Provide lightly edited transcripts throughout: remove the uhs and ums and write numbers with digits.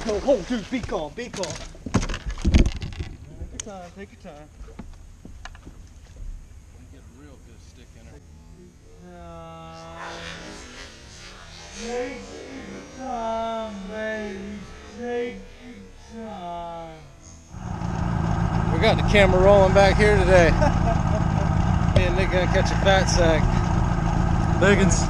Go, hold, dude, be calm, be calm. Take your time, take your time. Get a real good stick in her. Take your time, baby, take your time. We got the camera rolling back here today. Me and Nick gonna catch a fat sack. Biggins.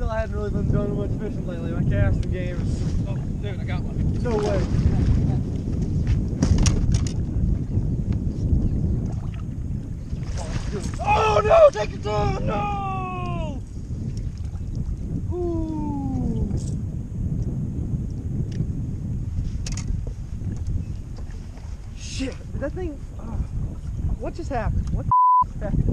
I haven't really been doing much fishing lately. My casting game is... Oh, dude, I got one. No way. Oh no! Take your time! No! Ooh. Shit! Did that thing... what just happened? What the happened?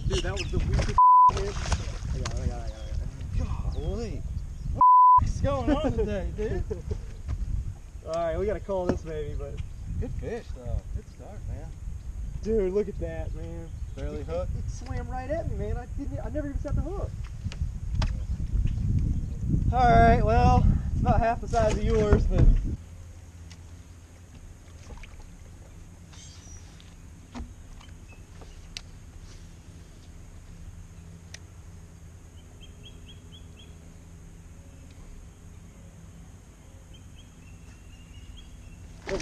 Dude, that was the weakest hit. I got it. Golly. What's going on today, dude? Alright, we gotta call this baby, but... Good fish, though. Good start, man. Dude, look at that, man. Barely hooked. It swam right at me, man. I never even set the hook. Alright, well, it's about half the size of yours, but...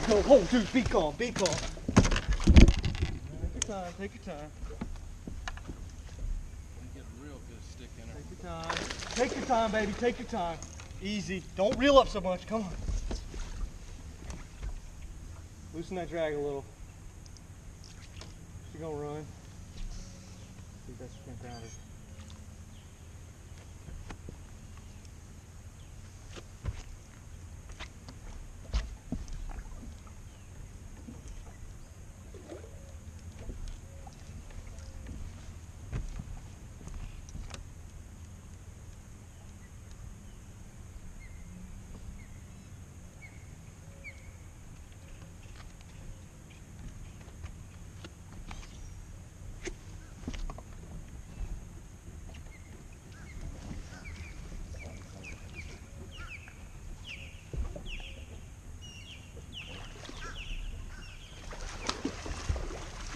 Go, hold, dude, be calm, be calm. Take your time, take your time. Get a real good stick in her. Take your time. Take your time, baby, take your time. Easy. Don't reel up so much, come on. Loosen that drag a little. She's gonna run. See if that's can't pound her.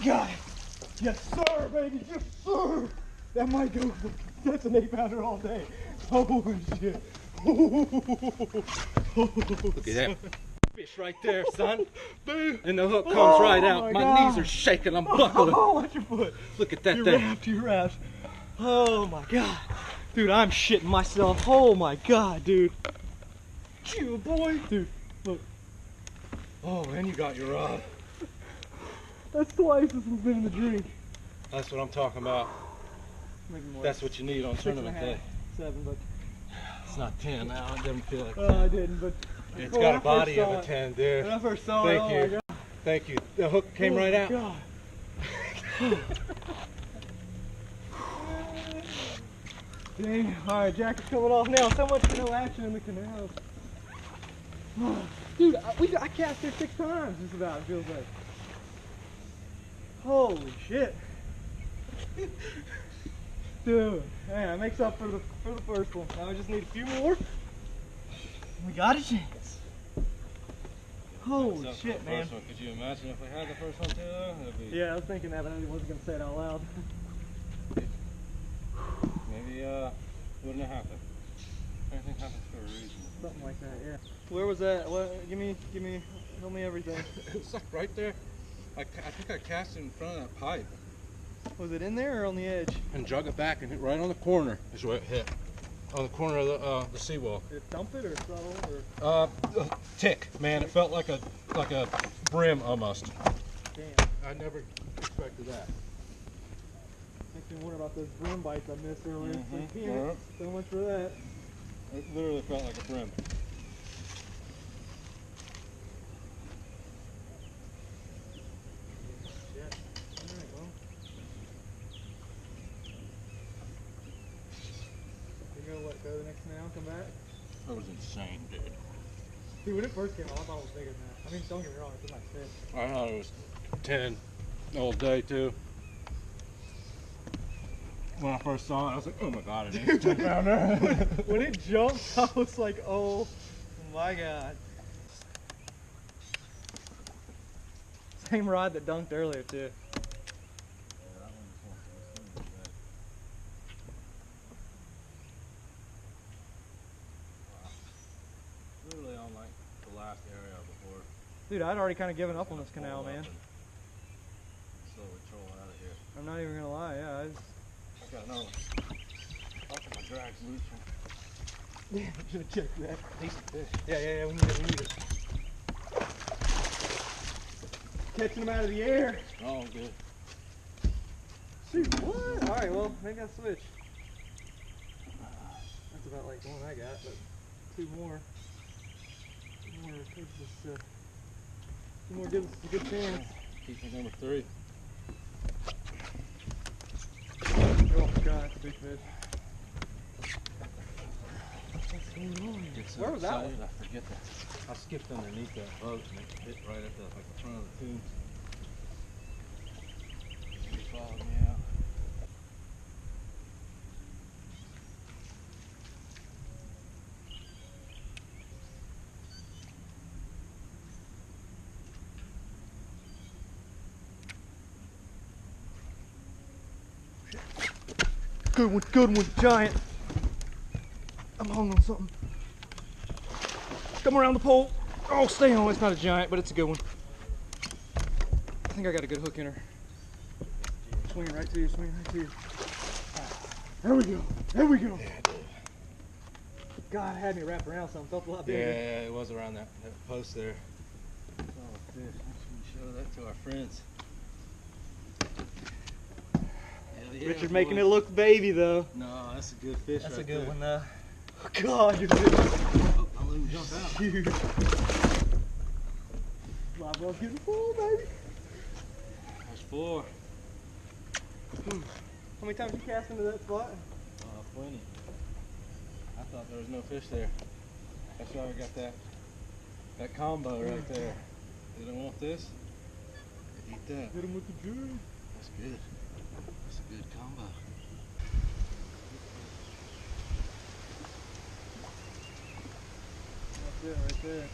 Got it. Yes, sir, baby. Yes, sir. That might go. That's an 8-pounder all day. Holy shit. Look at that. Fish right there, son. Boom. And the hook comes right out. My God. knees are shaking. I'm buckling. Oh, watch your foot. Look at that You're thing. wrapped, you're wrapped. Oh my God. Dude, I'm shitting myself. Oh my God, dude. Chew, boy. Dude, look. Oh, and you got your rod. That's twice as it's been in the drink. That's what I'm talking about. That's what you need on tournament day. 7, but it's not 10 now. It doesn't feel like 10. I didn't, but It's got a body of a 10, dude. when I first saw it, Thank oh you. my God. Thank you. The hook came right out. God. Dang. Alright, Jack is coming off now. So much for no action in the canals. Dude, I cast there 6 times just about, it feels like. Holy shit. Dude, man, that makes up for the first one. Now I just need a few more. We got a chance. Holy shit, man. First one. Could you imagine if we had the first one too, though? Be... Yeah, I was thinking that, but I wasn't going to say it out loud. Maybe, wouldn't have happened. Everything happens for a reason. Something like that, yeah. Where was that? What? Tell me everything. It's like right there. I think I cast it in front of that pipe. Was it in there or on the edge? And drug it back and hit right on the corner is where it hit. On the corner of the seawall. Did it dump it or subtle or? Tick, man. It felt like a brim almost. Damn. I never expected that. Makes me wonder about those brim bites I missed earlier. Mm-hmm. Like, so much for that. It literally felt like a brim. Shit. Alright, well. You gonna let go the next now, come back? That was insane, dude. Dude, when it first came out, I thought it was bigger than that. I mean, don't get me wrong, it's a nice fish. I thought it was 10 all day too. When I first saw it, I was like, oh my god, it is 10 pounder. When it jumped, I was like, oh my god. Same rod that dunked earlier too. Literally on like the last area before. Dude, I'd already kind of given up on this canal, man. Slowly troll out of here. I'm not even gonna lie, yeah. I got another one. I think my drag's loose. Yeah, I should have checked that. Decent fish. Yeah, we need it. Catching them out of the air. Oh, good. Shoot, what? Alright, well, maybe I'll switch. That's about like the one I got, but two more. Two more gives us a good chance. Keep number 3. Oh god, that's a big fish. What's going on? Where was that one? I forget that. I skipped underneath that boat and it hit right at the front of the tube. He followed me out. Good one, giant. I'm hung on something. Come around the pole. Oh, stay on. It's not a giant, but it's a good one. I think I got a good hook in her. Swing it right to you, swing it right to you. There we go. There we go. God, it had me wrapped around something. Felt a lot bigger. Yeah, it was around that post there. Oh, fish. Make sure you show that to our friends. Yeah, Richard making it look baby though. No, that's a good fish. That's right a good there. one though. Oh, God, you're good. Oh, I'll let him jump out. Huge. Live well's getting full, baby. There's 4. How many times you cast into that spot? Plenty. I thought there was no fish there. That's why we got that combo right there. They don't want this? They eat that. Hit him with the jig. That's good. That's a good combo. That's it right there.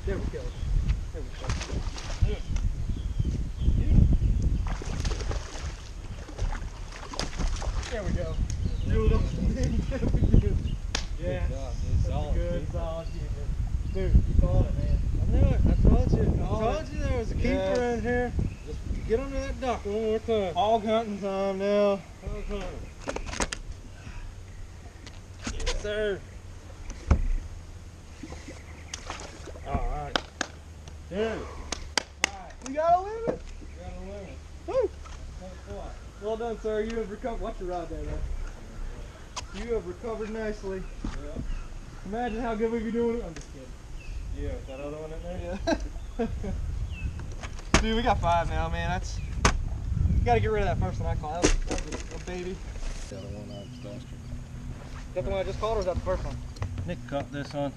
There we go. There we go. There we go. Beautiful. Yeah. Good job, dude. Solid. Good, solid keeper. Dude, you called it, man. I knew it. I told you. I Called told you there was a keeper in here. Just get under that dock one more time. Hog hunting time now. Hog hunting. Yes, sir. Alright. Dude. Alright. We got a limit. Got a limit. Woo. That's what? Well done, sir. You have recovered. Watch your rod there, though. You have recovered nicely. Yeah. Imagine how good we'd be doing it. I'm just kidding. Yeah, with that other one in there? Yeah. Dude, we got 5 now, man. That's, you gotta get rid of that first one I caught. That was a baby. The other one I was faster. Is that the one I just caught, or is that the first one? Nick caught this on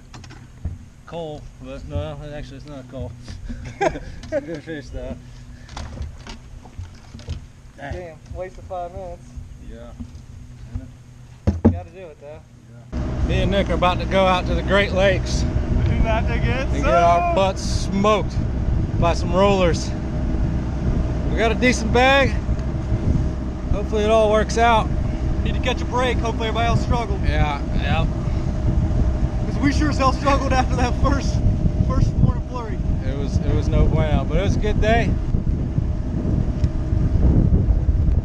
coal, but no, actually it's not coal. It's a good fish though. Damn, wasted 5 minutes. Yeah. You gotta do it though. Yeah. Me and Nick are about to go out to the Great Lakes About to get and get our butts smoked by some rollers. We got a decent bag. Hopefully it all works out. Need to catch a break. Hopefully everybody else struggled. Yeah, yeah. Because we sure as hell struggled after that first morning flurry. It was no bueno, but it was a good day.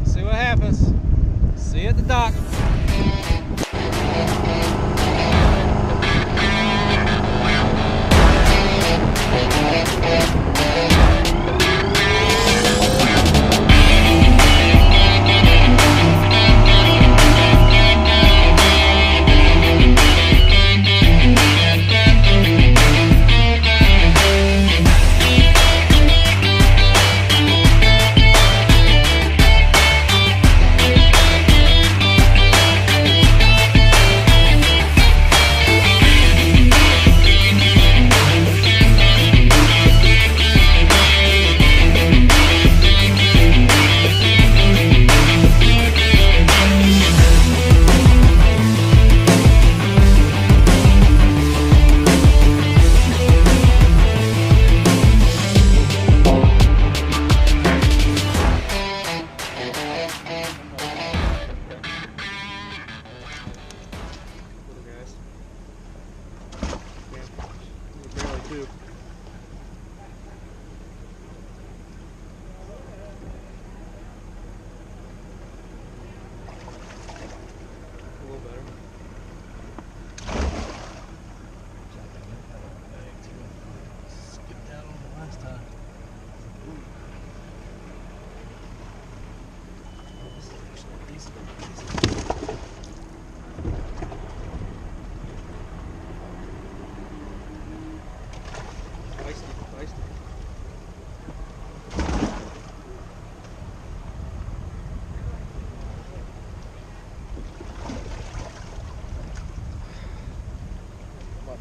See what happens. See you at the dock.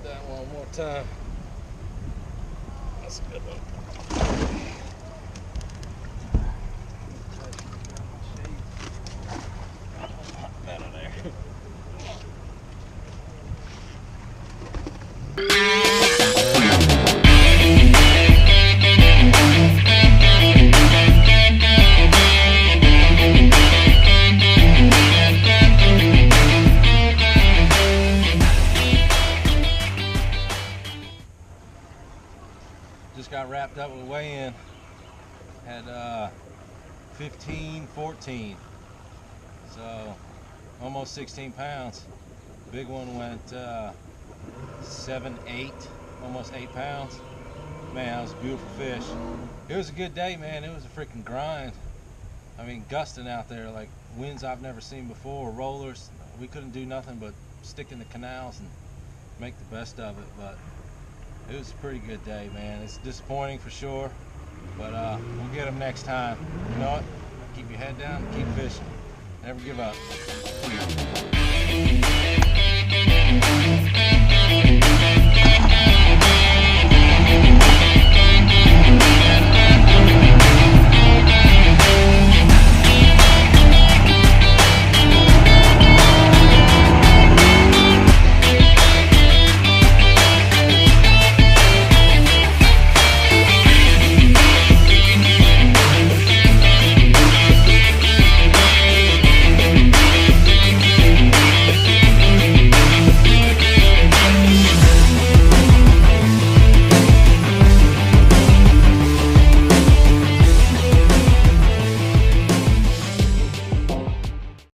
That one more time. That's a good one. Better there. Just got wrapped up with weigh-in. Had 15-14, so almost 16 pounds. Big one went 7-8, almost 8 pounds. Man, that was a beautiful fish. It was a good day, man. It was a freaking grind. I mean, gusting out there, like winds I've never seen before, rollers. We couldn't do nothing but stick in the canals and make the best of it, but it was a pretty good day, man. It's disappointing for sure, but we'll get them next time. You know what? Keep your head down and keep fishing. Never give up.